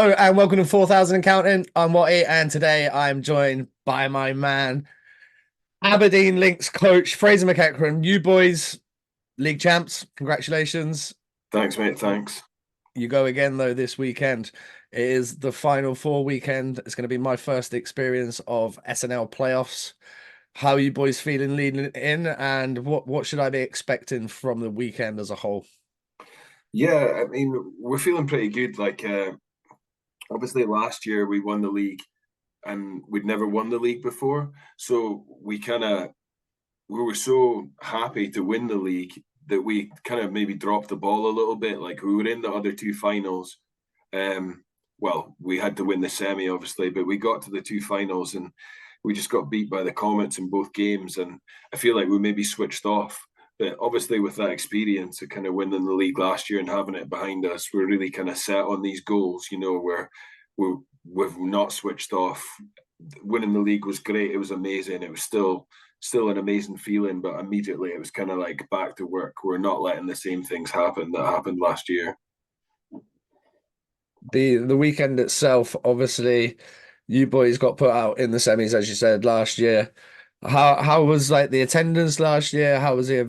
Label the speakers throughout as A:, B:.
A: Hello and welcome to 4,000 and Counting. I'm Watty, and today I'm joined by my man, Aberdeen Lynx coach Fraser McEachran. You boys, league champs, congratulations.
B: Thanks, mate. Thanks.
A: You go again though this weekend. It is the Final Four weekend. It's going to be my first experience of SNL playoffs. How are you boys feeling leading in, and what should I be expecting from the weekend as a whole?
B: Yeah, I mean, we're feeling pretty good. Obviously, last year we won the league, and we'd never won the league before. So we were so happy to win the league that we kind of maybe dropped the ball a little bit. Like we were in the other two finals. Um, we had to win the semi, obviously, but we got to the two finals and we just got beat by the Comets in both games. And I feel like we maybe switched off. But obviously, with that experience of kind of winning the league last year and having it behind us, we're really kind of set on these goals, where we've not switched off. Winning the league was great. It was amazing. It was still an amazing feeling, but immediately it was kind of like back to work. We're not letting the same things happen that happened last year.
A: The weekend itself, obviously, you boys got put out in the semis, as you said, last year. How was like the attendance last year? How was the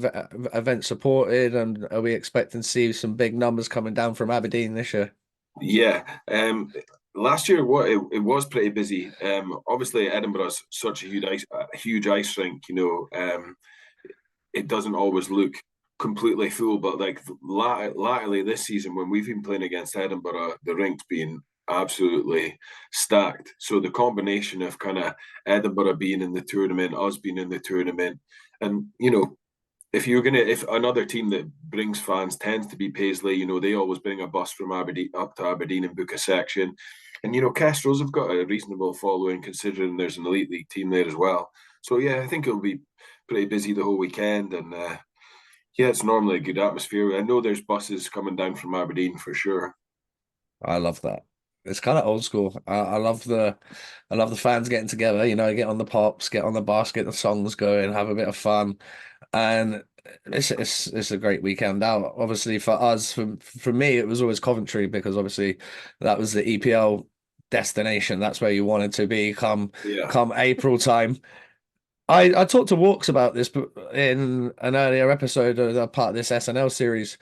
A: event supported? And are we expecting to see some big numbers coming down from Aberdeen this year?
B: Yeah. Last year, it was pretty busy. Obviously, Edinburgh's such a huge ice rink. It doesn't always look completely full, but like latterly this season, when we've been playing against Edinburgh, the rink's been absolutely stacked. So the combination of kind of Edinburgh being in the tournament, us being in the tournament, and if another team that brings fans tends to be Paisley, they always bring a bus from Aberdeen up to Aberdeen and book a section. And Castro's have got a reasonable following considering there's an elite league team there as well. So yeah, I think it'll be pretty busy the whole weekend, and yeah, it's normally a good atmosphere. I know there's buses coming down from Aberdeen for sure.
A: I love that. It's kind of old school. I love the fans getting together, get on the pops, get on the bus, get the songs going, have a bit of fun. And it's a great weekend out. Obviously for us, for me, it was always Coventry because obviously that was the EPL destination. That's where you wanted to be
B: Yeah.
A: come April time. I talked to Walks about this in an earlier episode of the part of this SNL series.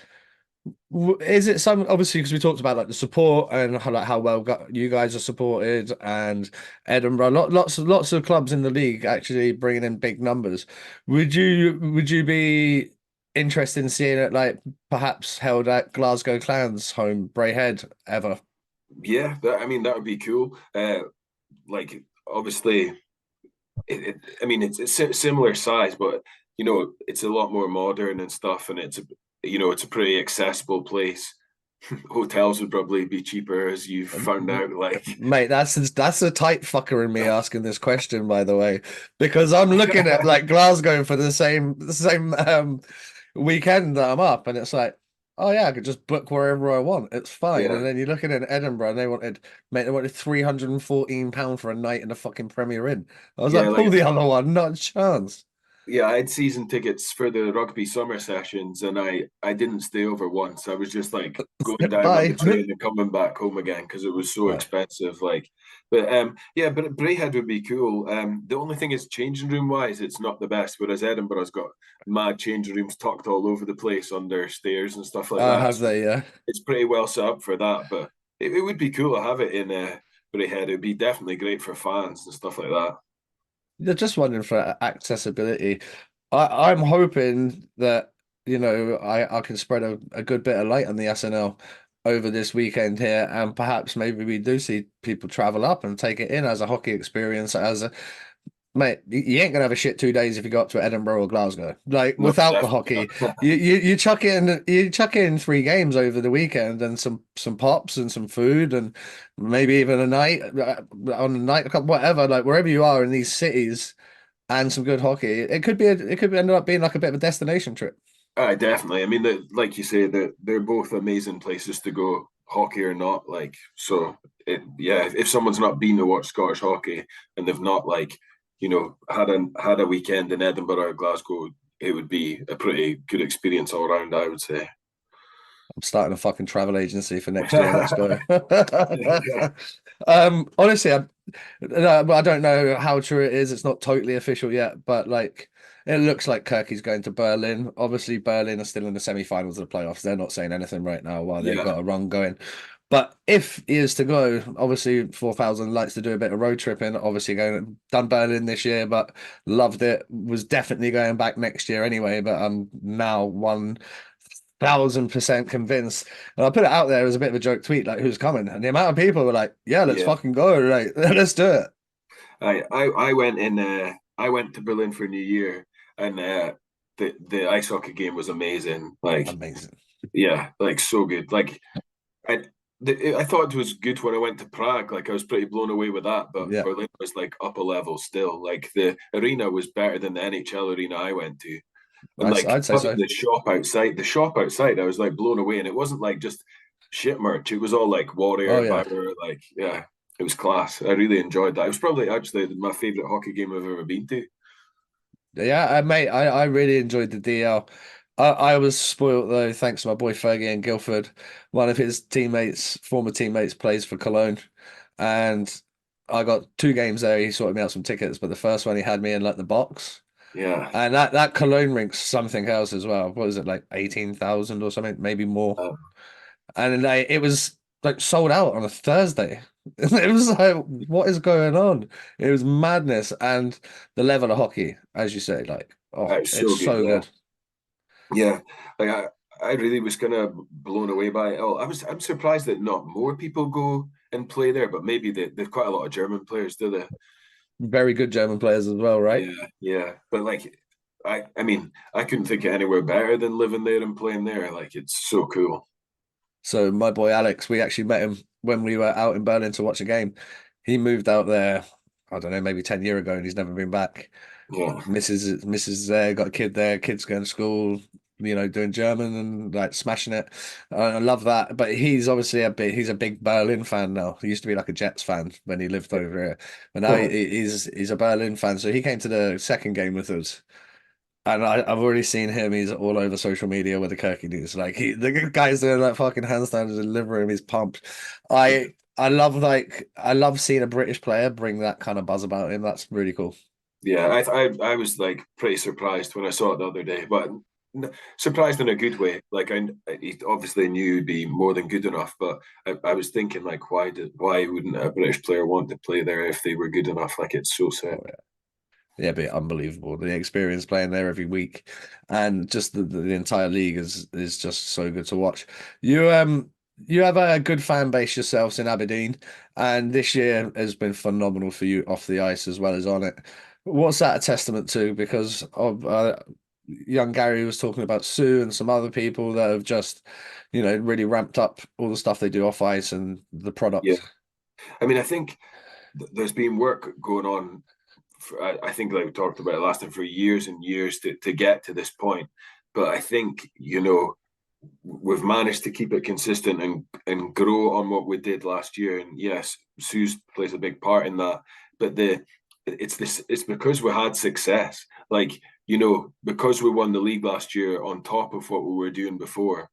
A: Is it some obviously because we talked about like the support and how well you guys are supported and Edinburgh, lots of clubs in the league actually bringing in big numbers. Would you be interested in seeing it like perhaps held at Glasgow Clans home Braehead ever?
B: Yeah, I mean that would be cool. Like obviously, I mean it's similar size, but it's a lot more modern and stuff, and it's a pretty accessible place. Hotels would probably be cheaper, as you've found out. Like,
A: Mate, that's a tight fucker in me asking this question, by the way, because I'm looking at like Glasgow for the same weekend that I'm up, and it's like, oh yeah, I could just book wherever I want. It's fine. And
B: yeah,
A: then you're looking at Edinburgh, and they wanted £314 for a night in the fucking Premier Inn. I was
B: yeah,
A: like, pull the other one, not a chance.
B: yeah, I had season tickets for the rugby summer sessions, and I didn't stay over once. I was just like going down on the
A: Bye.
B: train and coming back home again because it was so
A: Right.
B: expensive. Yeah, but Braehead would be cool. The only thing is, changing room wise, it's not the best. Whereas Edinburgh's got mad changing rooms tucked all over the place under stairs and stuff like that.
A: Have
B: So
A: they? Yeah.
B: it's pretty well set up for that. But it would be cool to have it in Braehead. It'd be definitely great for fans and stuff like that.
A: They're just wondering for accessibility. I'm hoping that I can spread a good bit of light on the SNL over this weekend here, and perhaps maybe we do see people travel up and take it in as a hockey experience. As a mate, you ain't gonna have a shit 2 days if you go up to Edinburgh or Glasgow. Like
B: No,
A: without the
B: definitely
A: hockey,
B: not.
A: you chuck in 3 games over the weekend and some pops and some food and maybe even a night on a night whatever, like wherever you are in these cities and some good hockey. It could end up being like a bit of a destination trip.
B: Definitely. I mean, like you say, they're both amazing places to go, hockey or not. Like, so yeah. If someone's not been to watch Scottish hockey and they've not had a weekend in Edinburgh or Glasgow, it would be a pretty good experience all around. I would say.
A: I'm starting a fucking travel agency for next year. Let's go.
B: Yeah,
A: Honestly, I don't know how true it is. It's not totally official yet, but like it looks like Kirky's going to Berlin. Obviously, Berlin are still in the semi-finals of the playoffs. They're not saying anything right now while they've
B: yeah,
A: got a run going. But if he is to go, obviously 4,000 likes to do a bit of road tripping. Obviously, going done Berlin this year, but loved it. Was definitely going back next year anyway. But I'm now 1,000% convinced. And I put it out there as a bit of a joke tweet, like who's coming, and the amount of people were like, "Yeah, let's
B: yeah.
A: fucking go, like let's do it."
B: I went in. I went to Berlin for New Year, and the ice hockey game was amazing. Like,
A: Amazing.
B: yeah, like so good. Like, I I thought it was good when I went to Prague. Like, I was pretty blown away with that. But
A: Yeah,
B: Berlin was like up a level still. Like, the arena was better than the NHL arena I went to. And like
A: I'd say
B: having
A: so.
B: the shop outside, I was like blown away. And it wasn't like just shit merch. It was all like
A: Oh
B: Warrior,
A: yeah,
B: Bauer, like yeah, it was class. I really enjoyed that. It was probably actually my favorite hockey game I've ever been to.
A: yeah, mate. I really enjoyed the DL. I was spoiled though, thanks to my boy Fergie in Guildford. One of his teammates, former teammates, plays for Cologne, and I got two games there. He sorted me out some tickets, but the first one he had me in like the box.
B: Yeah.
A: And that Cologne rink's something else as well. What is it, like 18,000 or something, maybe more?
B: Uh,
A: And like it was like sold out on a Thursday. It was like, what is going on? It was madness. And the level of hockey, as you say, like, oh,
B: it's
A: it's
B: so good.
A: so
B: Yeah.
A: good.
B: Yeah. Like I really was kind of blown away by it. Oh, I'm surprised that not more people go and play there, but maybe they've quite a lot of German players, do they?
A: Very good German players as well, right?
B: Yeah, yeah. But like I mean, I couldn't think of anywhere better than living there and playing there. Like it's so cool.
A: So my boy Alex, we actually met him when we were out in Berlin to watch a game. He moved out there, I don't know, maybe 10 years ago, and he's never been back.
B: Yeah.
A: Mrs. there, got a kid there, kids going to school, doing German and like smashing it. I love that. But he's obviously he's a big Berlin fan now. He used to be like a Jets fan when he lived over here, but now he's a Berlin fan. So he came to the second game with us. And I've already seen him. He's all over social media with the Kirky news. Like the guy's doing like fucking handstands and liver him. He's pumped. I love seeing a British player bring that kind of buzz about him. That's really cool.
B: Yeah, I was like pretty surprised when I saw it the other day, but surprised in a good way. Like he obviously knew he'd be more than good enough, but I was thinking like, why wouldn't a British player want to play there if they were good enough? Like it's so sick.
A: Oh, yeah, but unbelievable. The experience playing there every week, and just the entire league is just so good to watch. You have a good fan base yourselves in Aberdeen, and this year has been phenomenal for you off the ice as well as on it. What's that a testament to? Because of young Gary was talking about Sue and some other people that have just, really ramped up all the stuff they do off ice and the
B: Yeah,
A: product.
B: I mean, I think there's been work going on. I think like we talked about it last time for years and years to get to this point, but I think we've managed to keep it consistent and grow on what we did last year. And yes, Sue's plays a big part in that. But it's because we had success. Like, because we won the league last year on top of what we were doing before,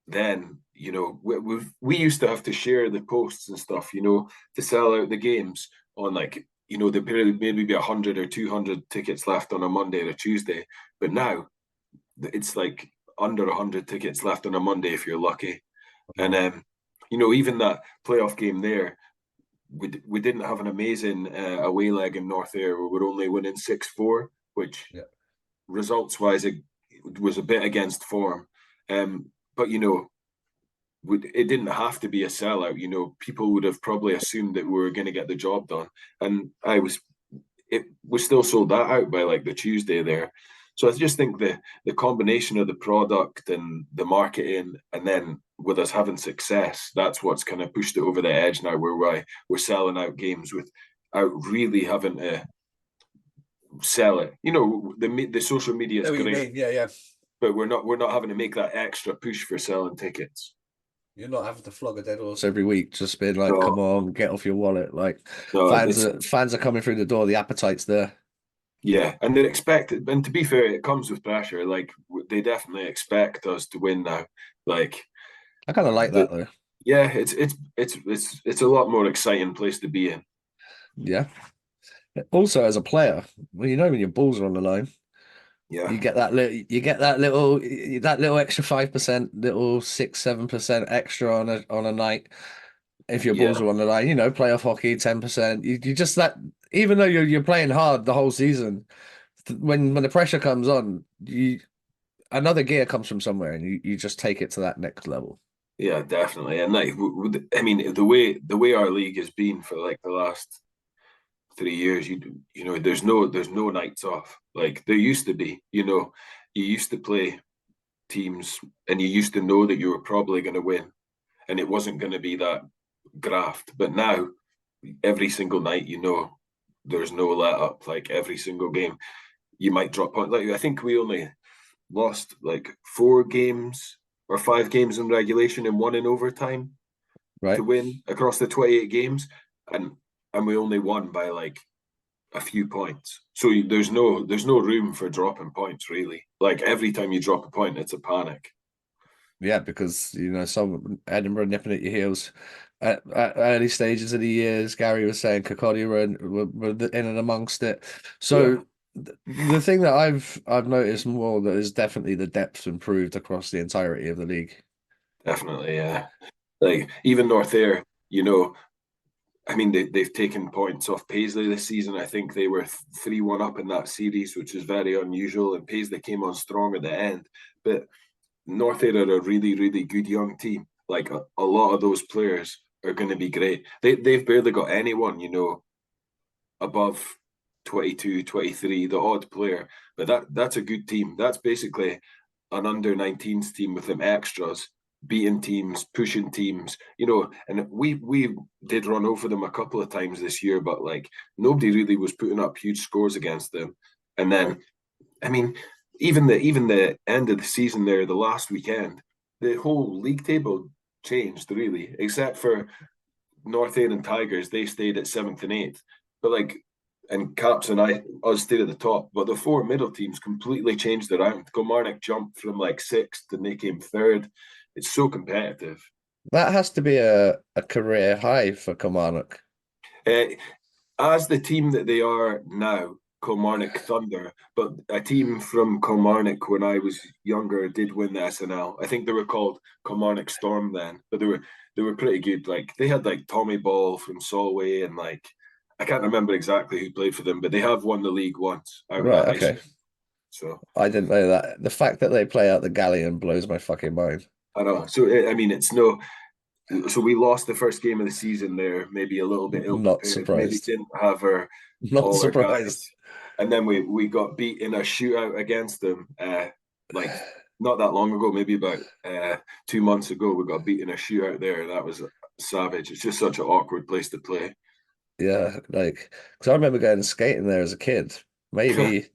B: then we used to have to share the posts and stuff, to sell out the games on like there maybe be 100 or 200 tickets left on a Monday or a Tuesday, but now it's like under 100 tickets left on a Monday if you're lucky. And even that playoff game there, we didn't have an amazing away leg in North Air. We were only winning 6-4, which
A: Yeah.
B: results wise it was a bit against form. But it didn't have to be a sellout. People would have probably assumed that we were going to get the job done, and it was still sold that out by like the Tuesday there. So I just think the combination of the product and the marketing, and then with us having success, that's what's kind of pushed it over the edge now. Where we're selling out games without really having to sell it. The social media
A: Know
B: is
A: what you
B: great,
A: mean? Yeah, yeah.
B: but we're not having to make that extra push for selling tickets.
A: You're not having to flog a dead horse every week, just being like,
B: No,
A: come on, get off your wallet. Like
B: no,
A: fans are coming through the door, the appetite's there.
B: yeah, and they expect it. And to be fair, it comes with pressure. Like they definitely expect us to win now. Like
A: I kind of like
B: The,
A: that though.
B: yeah, it's a lot more exciting place to be in.
A: Yeah. Also, as a player, well, you know when your balls are on the line,
B: Yeah,
A: you get that little extra 5%, little 6, 7% extra on a night if your balls
B: yeah,
A: are on the line. You know, playoff hockey, 10%. You just that even though you're playing hard the whole season, when the pressure comes on, you another gear comes from somewhere, and you just take it to that next level.
B: yeah, definitely. And like, I mean, the way our league has been for like the last 3 years, you know, there's no nights off. Like there used to be, you know, you used to play teams and you used to know that you were probably going to win, and it wasn't going to be that graft. But now, every single night, you know, there's no let up. Like every single game, you might drop point. Like I think we only lost like 4 games or 5 games in regulation and one in overtime to
A: Right?
B: win across the 28 games, and we only won by like a few points. So there's no room for dropping points really. Like every time you drop a point, it's a panic.
A: Yeah, because you know some Edinburgh nipping at your heels at early stages of the years. Gary was saying Kirkcaldy were in and amongst it.
B: Yeah,
A: So the thing that I've noticed more that is definitely the depth improved across the entirety of the league.
B: definitely. Yeah, like even North Air, you know, I mean, they've taken points off Paisley this season. I think they were 3-1 up in that series, which is very unusual. And Paisley came on strong at the end. But North Air are a really, really good young team. Like a lot of those players are going to be great. They've barely got anyone, you know, above 22, 23, the odd player. But that's a good team. That's basically an under 19s team with them extras, beating teams, pushing teams, you know. And we did run over them a couple of times this year, but like nobody really was putting up huge scores against them. And then, I mean, even the end of the season there, the last weekend, the whole league table changed really, except for North End and Tigers, they stayed at seventh and eighth. But like, and Caps and us stayed at the top. But the 4 middle teams completely changed around. Kilmarnock jumped from like sixth and they came third. It's so competitive.
A: That has to be a career high for Kilmarnock.
B: Uh, as the team that they are now, Kilmarnock Thunder, but a team from Kilmarnock when I was younger did win the SNL. I think they were called Kilmarnock Storm then, but they were pretty good. Like they had like Tommy Ball from Solway and like I can't remember exactly who played for them, but they have won the league once out of
A: Right,
B: that ice
A: okay.
B: rink. So
A: I didn't know that. The fact that they play out the galleon blows my fucking mind.
B: I know. So I mean, it's no. So we lost the first game of the season there, maybe a little bit ill
A: Not
B: prepared, maybe
A: surprised.
B: didn't have
A: Not
B: all our
A: surprised.
B: guys, and then we got beat in a shootout against them. Like not that long ago, maybe about 2 months ago, we got beat in a shootout there. That was savage. It's just such an awkward place to play.
A: Yeah, like because I remember going skating there as a kid. Maybe,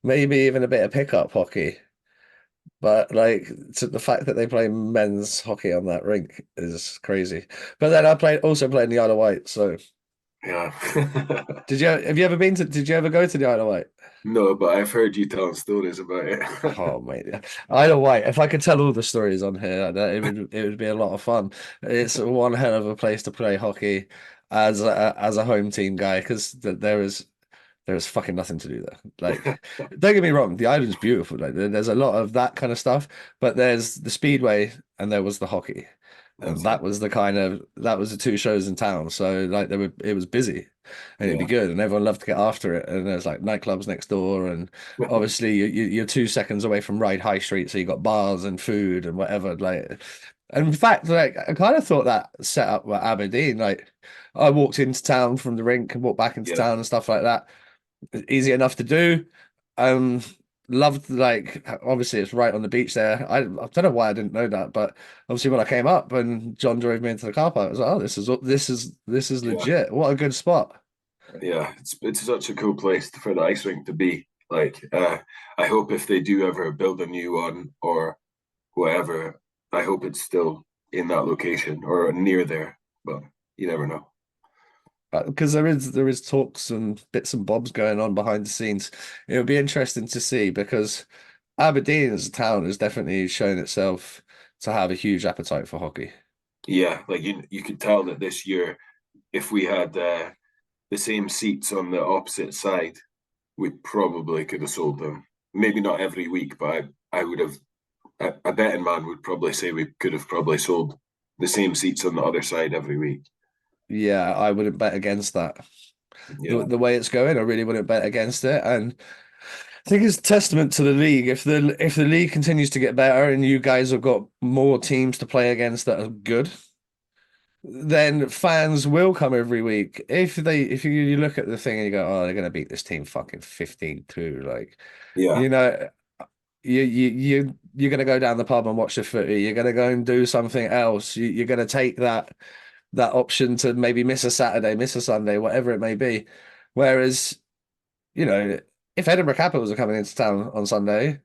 A: maybe even a bit of pickup hockey. But like to the fact that they play men's hockey on that rink is crazy. But then I also played in the Isle of Wight. So
B: Yeah.
A: did you ever go to the Isle of Wight?
B: No, but I've heard you telling stories about it.
A: Oh mate, yeah. Isle of Wight. If I could tell all the stories on here, it would be a lot of fun. It's one hell of a place to play hockey as a home team guy because there is fucking nothing to do there. Like, don't get me wrong, the island's beautiful. Like, there's a lot of that kind of stuff, but there's the speedway and there was the hockey, and
B: That's it.
A: that was the two shows in town. So like, it was busy, and it'd be
B: Yeah.
A: good, and everyone loved to get after it. And there's like nightclubs next door, and obviously you're 2 seconds away from Ride High Street, so you got bars and food and whatever. Like, and in fact, like I kind of thought that set up at Aberdeen. Like, I walked into town from the rink and walked back into
B: Yeah.
A: town and stuff like that easy enough to do. Um, loved like obviously it's right on the beach there. I don't know why I didn't know that, but obviously when I came up and John drove me into the car park, I was like, oh, this is
B: Yeah.
A: legit. What a good spot.
B: Yeah, it's such a cool place for the ice rink to be. Like, I hope if they do ever build a new one or whatever, I hope it's still in that location or near there. But you never know.
A: Because there is talks and bits and bobs going on behind the scenes. It would be interesting to see because Aberdeen as a town has definitely shown itself to have a huge appetite for hockey.
B: Yeah, like you could tell that this year, if we had the same seats on the opposite side, we probably could have sold them. Maybe not every week, but I would have. A betting man would probably say we could have probably sold the same seats on the other side every week.
A: Yeah, I wouldn't bet against that.
B: Yeah,
A: The way it's going, I really wouldn't bet against it. And I think it's a testament to the league. If the league continues to get better and you guys have got more teams to play against that are good, then fans will come every week. If you look at the thing and you go, oh, they're gonna beat this team fucking 15-2, like,
B: yeah,
A: you know, you're gonna go down the pub and watch the footy. You're gonna go and do something else. You're gonna take that option to maybe miss a Saturday, miss a Sunday, whatever it may be. Whereas, you know, if Edinburgh Capitals are coming into town on Sunday,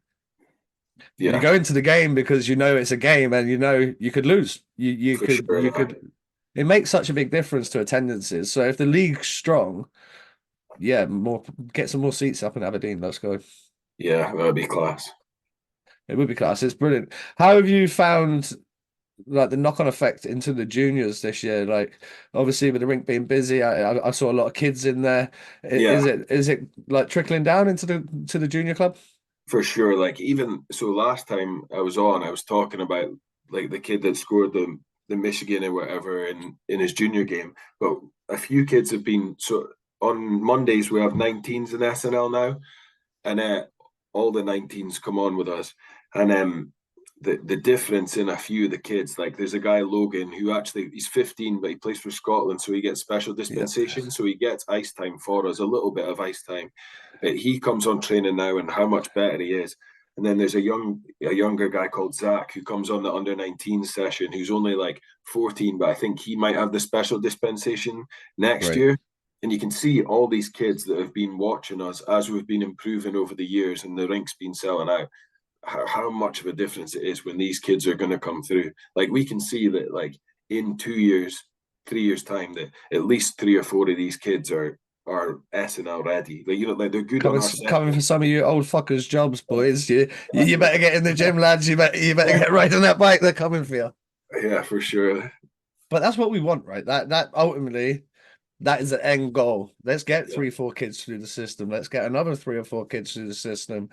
A: you
B: yeah,
A: go into the game because you know it's a game and you know you could lose.
B: for sure.
A: You could. It makes such a big difference to attendances. So if the league's strong, yeah, more get some more seats up in Aberdeen. Let's go.
B: Yeah, that'd be class.
A: It would be class. It's brilliant. How have you found like the knock-on effect into the juniors this year? Like, obviously with the rink being busy, I saw a lot of kids in there.
B: Yeah,
A: Is it like trickling down into the junior club?
B: for sure. Like even so, last time I was on, I was talking about like the kid that scored the Michigan or whatever in his junior game. But a few kids have been so on Mondays we have 19s in SNL now, and all the 19s come on with us, and the difference in a few of the kids, like there's a guy Logan who actually he's 15 but he plays for Scotland, so he gets special
A: Yeah,
B: dispensation, so he gets ice time for us, a little bit of ice time. He comes on training now and how much better he is. And then there's a younger guy called Zach who comes on the under 19 session who's only like 14, but I think he might have the special dispensation next
A: great.
B: year. And you can see all these kids that have been watching us as we've been improving over the years and the rink's been selling out, how much of a difference it is when these kids are going to come through. Like we can see that like in 2 years, 3 years time, that at least three or four of these kids are SNL ready. Like, you know, like they're good on our
A: Coming
B: second.
A: for some of you old fuckers' jobs, boys. You
B: Exactly.
A: better get in the gym, lads. You better get right on that bike. They're coming for you.
B: Yeah, for sure.
A: But that's what we want, right? That ultimately that is the end goal. Let's get
B: Yeah,
A: 3, 4 kids through the system. Let's get another 3 or 4 kids through the system,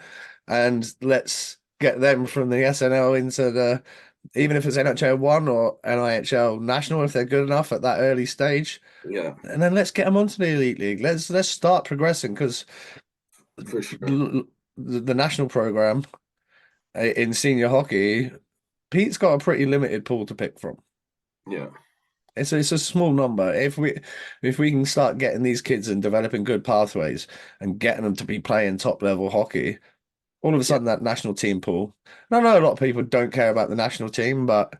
A: and let's get them from the SNL into the even if it's NHL one or NIHL national if they're good enough at that early stage,
B: yeah,
A: and then let's get them onto the elite league. Let's start progressing because
B: for sure.
A: the national program in senior hockey, Pete's got a pretty limited pool to pick from.
B: Yeah,
A: It's a small number. If we can start getting these kids and developing good pathways and getting them to be playing top level hockey, all of a
B: yeah,
A: sudden that national team pool. And I know a lot of people don't care about the national team, but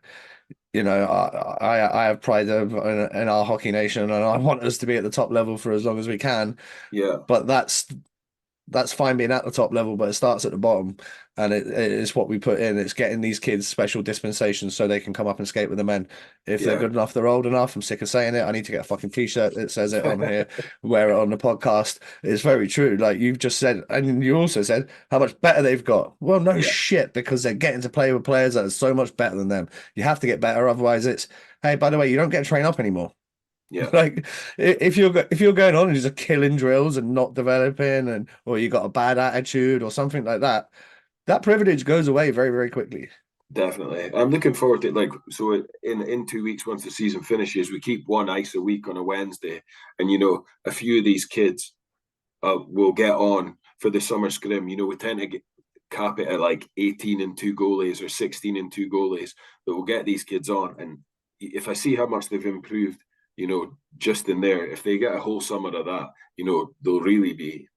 A: I have pride in our hockey nation, and I want us to be at the top level for as long as we can.
B: yeah,
A: But that's fine being at the top level, but it starts at the bottom, and it is what we put in. It's getting these kids special dispensations so they can come up and skate with the men. If they're
B: yeah.
A: good enough, they're old enough. I'm sick of saying it. I need to get a fucking t-shirt that says it on here, wear it on the podcast. It's very true. Like you've just said, and you also said how much better they've got. Well, no
B: Yeah,
A: shit, because they're getting to play with players that are so much better than them. You have to get better, otherwise it's hey, by the way, you don't get to train up anymore.
B: yeah,
A: Like if you're going on and just killing drills and not developing and or you got a bad attitude or something like that, that privilege goes away very, very quickly.
B: definitely. I'm looking forward to like so in 2 weeks once the season finishes, we keep one ice a week on a Wednesday, and a few of these kids will get on for the summer scrim. We tend to cap it at like 18 and two goalies or 16 and two goalies, but we'll get these kids on. And if I see how much they've improved, just in there, if they get a whole summer of that, they'll really be,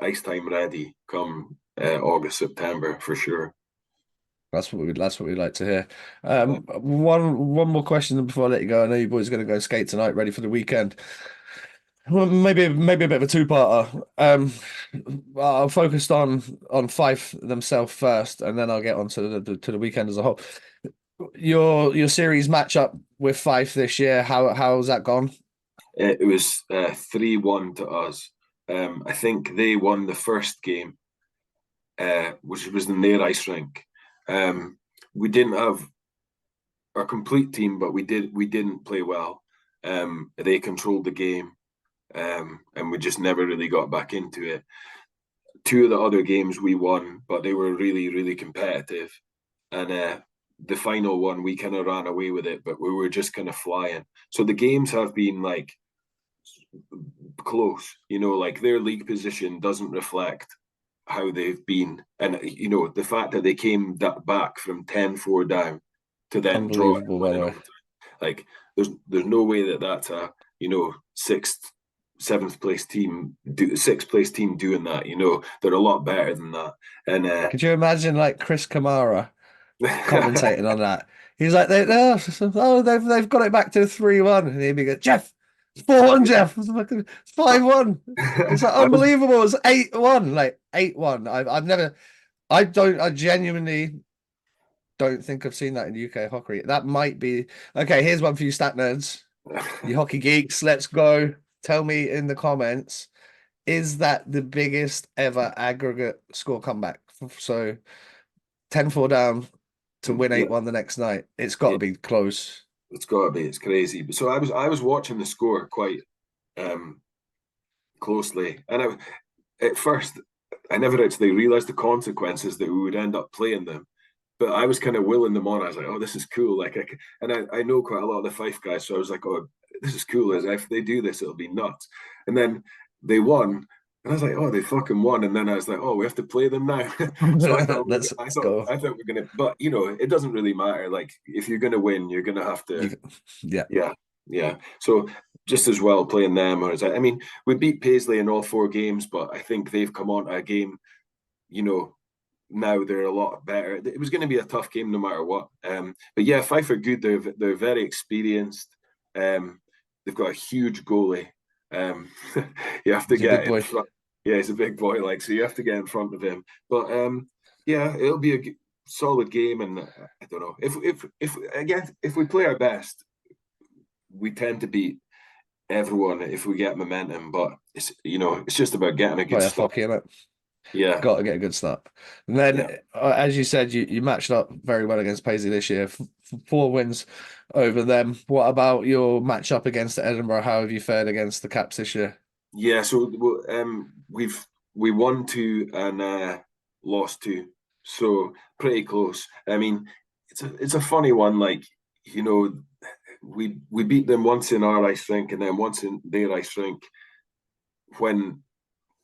B: ice time ready come August, September for sure.
A: That's what we'd like to hear.
B: Uh,
A: One more question before I let you go. I know you boys are going to go skate tonight, ready for the weekend. Well, maybe a bit of a two-parter. I'll focus on Fife themselves first, and then I'll get on to the weekend as a whole. Your series matchup with Fife this year, how's that gone?
B: it was 3-1 to us. I think they won the first game, which was in their ice rink. we didn't have our complete team, but we didn't play well. They controlled the game, and we just never really got back into it. Two of the other games we won, but they were really, really competitive. And the final one, we kind of ran away with it, but we were just kind of flying. So the games have been like close, like their league position doesn't reflect how they've been. And, the fact that they came back from 10-4 down to then draw and
A: Unbelievable, by
B: win
A: the
B: in
A: way.
B: overtime. Like there's no way that's a sixth, seventh place team, sixth place team doing that. They're a lot better than that. And
A: Could you imagine like Chris Kamara commentating on that? He's like, they've got it back to 3-1, and he'd be going, Jeff, it's 4-1, Jeff, it's 5-1. It's like
B: I was
A: unbelievable. It's 8-1, like 8-1. I've never, I genuinely don't think I've seen that in UK hockey. That might be okay. Here's one for you, stat nerds, you hockey geeks. Let's go. Tell me in the comments, is that the biggest ever aggregate score comeback? So 10-4 down to win
B: yeah,
A: 8-1 the next night. It's got
B: yeah,
A: to be close.
B: it's got to be. It's crazy. So I was watching the score quite um closely, and at first I never actually realized the consequences that we would end up playing them. But I was kind of willing them on. I was like, oh, this is cool. Like, I know quite a lot of the Fife guys, so I was like, oh, this is cool. As if they do this, it'll be nuts. And then they won, and I was like, oh, they fucking won. And then I was like, oh, we have to play them now. So I thought,
A: Let's
B: I thought,
A: go.
B: I thought we're gonna. But it doesn't really matter. Like, if you're gonna win, you're gonna have to.
A: You, yeah,
B: Yeah, yeah. So just as well playing them, or I mean, we beat Paisley in all four games, but I think they've come on to a game. You know, now they're a lot better. It was going to be a tough game no matter what. But yeah, Fife are good. They're very experienced. They've got a huge goalie. Um, you have to
A: he's a big
B: get in
A: boy.
B: front. Yeah, he's a big boy, like so. You have to get in front of him. But yeah, it'll be a solid game, and I don't know if again if we play our best, we tend to beat everyone if we get momentum. But it's just about getting a good
A: Play a
B: start.
A: hockey in it.
B: Yeah,
A: Got to get a good start. And
B: yeah.
A: then, as you said, you matched up very well against Paisley this year. 4 wins over them. What about your match up against Edinburgh? How have you fared against the Caps this year?
B: Yeah, so we won two and lost two, so pretty close. I mean, it's a funny one. Like we beat them once in our ice rink and then once in their ice rink when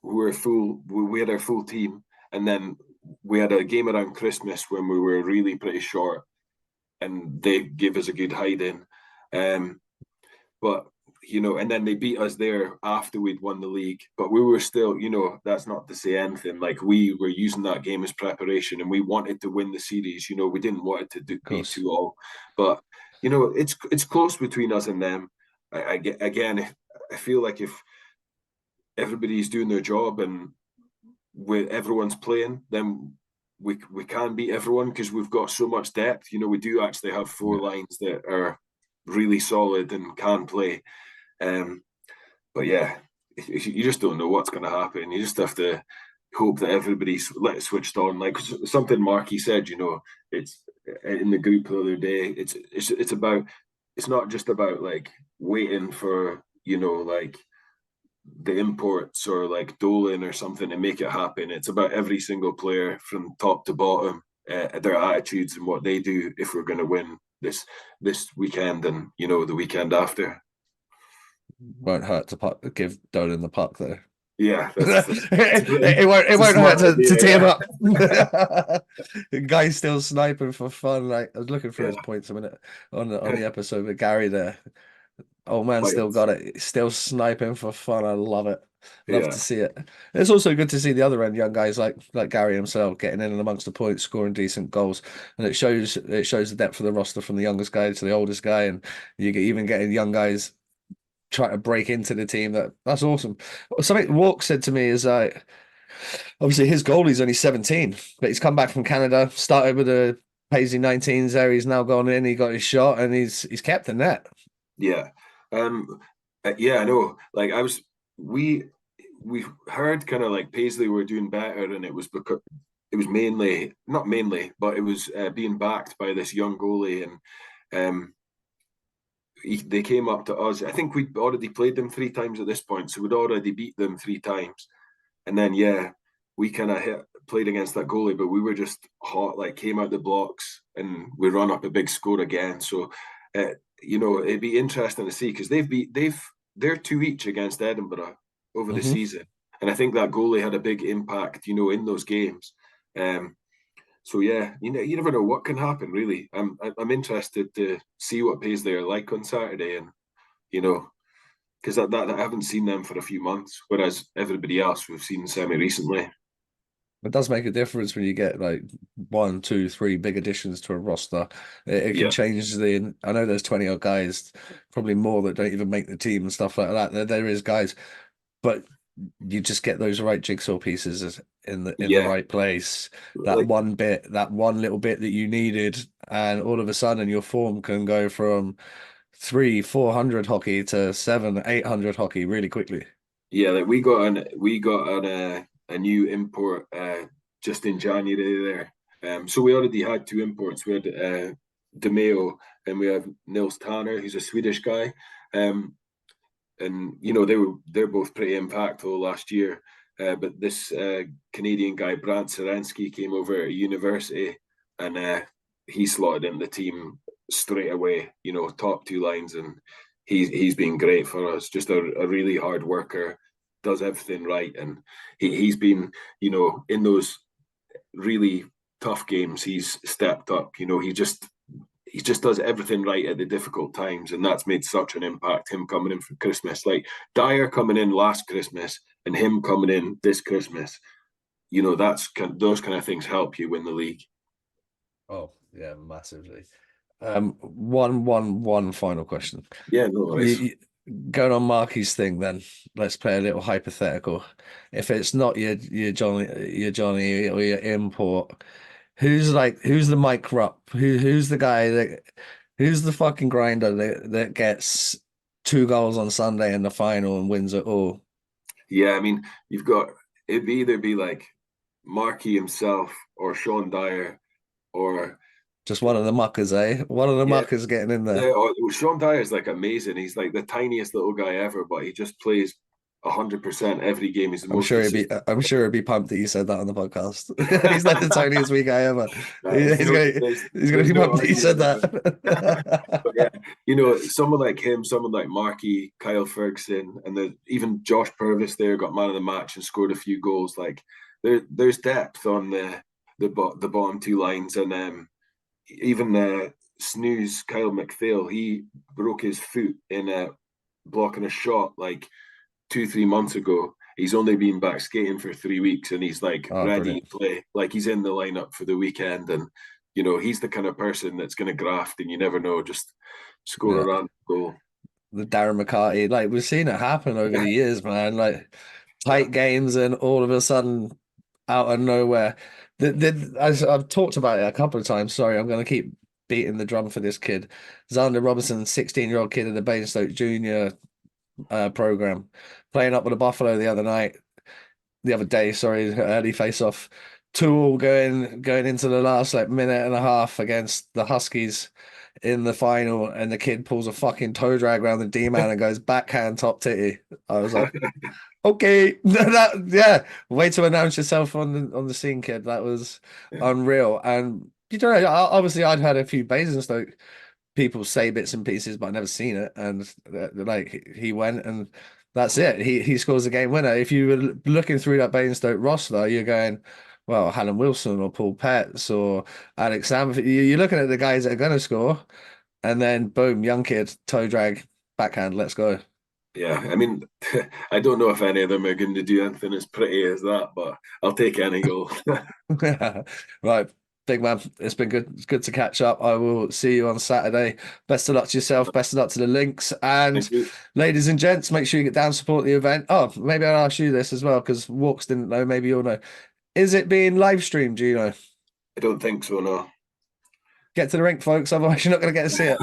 B: we were full. We had our full team, and then we had a game around Christmas when we were really pretty short, and they gave us a good hiding. Um, but and then they beat us there after we'd won the league. But we were still, that's not to say anything. Like we were using that game as preparation, and we wanted to win the series. We didn't want it to
A: Of
B: be
A: course.
B: 2-all, but it's close between us and them. I get again. I feel like if everybody's doing their job and everyone's playing, then we can beat everyone because we've got so much depth. We do actually have four
A: Yeah.
B: lines that are really solid and can play. Um, but yeah, you just don't know what's going to happen. You just have to hope that everybody's switched on. Like something Marky said, it's in the group the other day. It's about. It's not just about like waiting for like the imports or like Dolan or something to make it happen. It's about every single player from top to bottom, their attitudes and what they do if we're going to win this weekend and the weekend after.
A: Won't hurt to give Dolan the puck though.
B: Yeah,
A: It
B: it's a
A: won't hurt
B: smart
A: to
B: idea.
A: tee him
B: Yeah,
A: up. The guy's still sniping for fun. Like I was looking through
B: yeah,
A: his points a minute on the episode with Gary there. Old man
B: quite.
A: still got it. Still sniping for fun. I love it. Love to
B: Yeah,
A: see it. It's also good to see the other end, young guys like Gary himself getting in and amongst the points, scoring decent goals, and it shows the depth of the roster from the youngest guy to the oldest guy, and you get even getting young guys trying to break into the team. That's awesome. Something Walk said to me is like, obviously his goalie's only 17, but he's come back from Canada, started with the Paisley 19s there. He's now gone in, he got his shot, and he's kept the net.
B: yeah, yeah. I know. Like we heard kind of like Paisley were doing better, and it was it was mainly, not mainly, but it was being backed by this young goalie, and they came up to us. I think we'd already played them 3 times at this point, so we'd already beat them 3 times. And then yeah, we kind of played against that goalie, but we were just hot. Like came out the blocks and we run up a big score again. So it'd be interesting to see because they're 2 each against Edinburgh over the
A: Hmm.
B: season, and I think that goalie had a big impact, in those games. Um, so yeah, you never know what can happen. Really, I'm interested to see what pace they're like on Saturday, and you know, because I haven't seen them for a few months, whereas everybody else we've seen semi recently.
A: It does make a difference when you get like one, two, three big additions to a roster. It can
B: Yeah,
A: change the. I know there's 20 odd guys, probably more that don't even make the team and stuff like that. There is guys, but you just get those right jigsaw pieces in the
B: yeah,
A: right place. That
B: like
A: one bit, that one little bit that you needed, and all of a sudden your form can go from 300-400 hockey to 700-800 hockey really quickly.
B: yeah, like we got a new import just in January there. So we already had 2 imports. We had DeMeo and we have Nils Tanner, who's a Swedish guy. Um, and they're both pretty impactful last year. But this Canadian guy Brant Serensky came over at university, and he slotted in the team straight away. Top 2 lines, and he's been great for us. Just a really hard worker, does everything right, and he's been in those really tough games. He's stepped up. He just does everything right at the difficult times, and that's made such an impact. Him coming in for Christmas, like Dyer coming in last Christmas, and him coming in this Christmas. That's those kind of things help you win the league.
A: Oh, yeah, massively. One final question.
B: Yeah, no
A: You,
B: worries.
A: you, Going on Marky's thing, then let's play a little hypothetical. If it's not your Johnny or your import, who's the Mike Rupp? Who's the guy who's the fucking grinder that gets 2 goals on Sunday in the final and wins it all?
B: Yeah, I mean, you've got it'd either be like Markey himself or Sean Dyer or
A: Just one of the muckers, eh? One of the
B: yeah,
A: muckers getting in
B: yeah.
A: there.
B: Sean Dyer's like amazing. He's like the tiniest little guy ever, but he just plays 100% every game. He's the
A: I'm
B: most
A: sure he'd be.
B: consistent.
A: I'm sure he'd be pumped that you said that on the podcast. He's like the tiniest wee guy ever.
B: There's
A: He's
B: no,
A: gonna.
B: there's
A: He's gonna
B: there's
A: be
B: no
A: pumped that you said
B: arguing about it.
A: that.
B: But yeah, someone like him, someone like Markey, Kyle Ferguson, and even Josh Purvis there got man of the match and scored a few goals. Like there's depth on the bottom 2 lines, and even Snooze Kyle McPhail, he broke his foot in blocking a shot like 2-3 months ago. He's only been back skating for 3 weeks, and he's like
A: Oh,
B: ready to
A: brilliant!
B: play. Like he's in the lineup for the weekend, and he's the kind of person that's going to graft, and you never know, just score a
A: Yeah,
B: random goal.
A: the Darren McCarty. Like we've seen it happen over
B: Yeah,
A: the years, man. Like
B: yeah,
A: tight games, and all of a sudden, out of nowhere, I've talked about it a couple of times. Sorry, I'm going to keep beating the drum for this kid, Xander Robinson, 16-year-old kid in the Bainstoke Junior program, playing up with the Buffalo the other day, sorry, early face off. 2-2 going into the last like minute and a half against the Huskies in the final, and the kid pulls a fucking toe drag around the D man and goes backhand top titty. I was like, okay, yeah, way to announce yourself on the scene, kid. That was unreal. And obviously I'd heard a few Basingstoke people say bits and pieces, but I've never seen it. And like he went and that's it. He scores a game winner. If you were looking through that Bainstoke roster, you're going, well, Hallam Wilson or Paul Petts or Alex Sam. You're looking at the guys that are going to score, and then boom, young kid, toe drag, backhand, let's go.
B: yeah. I mean, I don't know if any of them are going to do anything as pretty as that, but I'll take any goal.
A: Right, big man. It's been good. It's good to catch up. I will see you on Saturday. Best of luck to yourself. Best of luck to the Lynx. And
B: Thank you.
A: ladies and gents, make sure you get down support the event. Oh, maybe I'll ask you this as well because Walks didn't know. Maybe you'll know. Is it being live streamed? Do you know?
B: I don't think so. No.
A: Get to the rink, folks. Otherwise, you're not going to get to see it.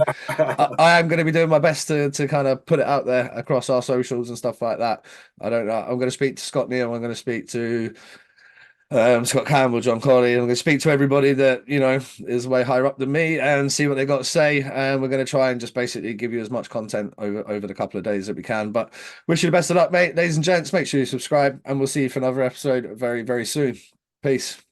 A: I am going to be doing my best to kind of put it out there across our socials and stuff like that. I don't know. I'm going to speak to Scott Neal. I'm going to speak to Scott Campbell, John Colley. I'm going to speak to everybody that, is way higher up than me and see what they got to say. And we're going to try and just basically give you as much content over the couple of days that we can. But wish you the best of luck, mate. Ladies and gents, make sure you subscribe, and we'll see you for another episode very, very soon. Peace.